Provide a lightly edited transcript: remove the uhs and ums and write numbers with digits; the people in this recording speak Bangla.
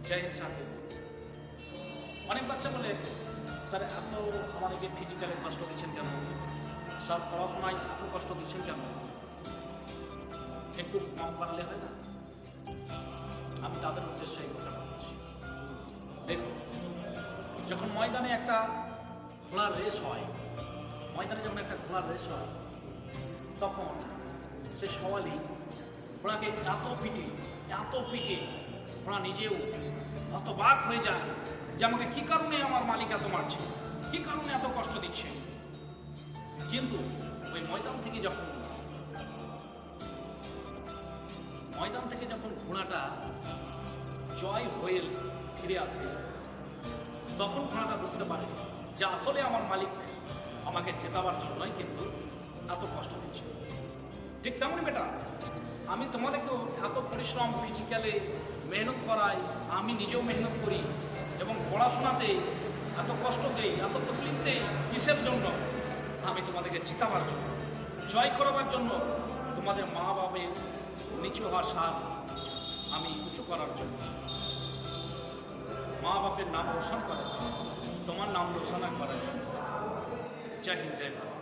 জয় হিন্দ সাহেব। অনেক বাচ্চা বলে, স্যার এত আমাদেরকে ফিজিক্যালি কষ্ট দিচ্ছেন কেন, স্যার পড়াশোনায় এত কষ্ট দিচ্ছেন কেন, একটু কম পারলে হয় না? আমি তাদের উদ্দেশ্যে এই কথা বলছি। দেখুন, যখন ময়দানে একটা ঘোড়ার রেস হয়, তখন সে সওয়ালি ঘোড়াকে এত পিটে ঘোড়া নিজেও হতবাক হয়ে যায় যে আমাকে কি কারণে আমার মালিক এত মারছে, কি কারণে এত কষ্ট দিচ্ছে। কিন্তু ওই ময়দান থেকে যখন ঘোড়াটা জয় হয়ে ফিরে আসে, তখন ঘোড়াটা বুঝতে পারে যে আসলে আমার মালিক আমাকে চেতাবার জন্যই কিন্তু এত কষ্ট দিচ্ছে। ঠিক তেমনই বেটা, আমি তোমাদেরকেও এত পরিশ্রম ফিজিক্যালে মেহনত করাই, আমি নিজেও মেহনত করি এবং পড়াশোনাতে এত কষ্ট দেই, এত তকলিফ দেই। কিসের জন্য? আমি তোমাদেরকে জিতাবার জন্য, জয় করাবার জন্য, তোমাদের মা বাবের নিচু হওয়ার স্বাদ আমি উঁচু করার জন্য, মা বাপের নাম রোশন করার জন্য, তোমার নাম রোশন করার জন্য। জয় হিন্দ, জয় ভারত।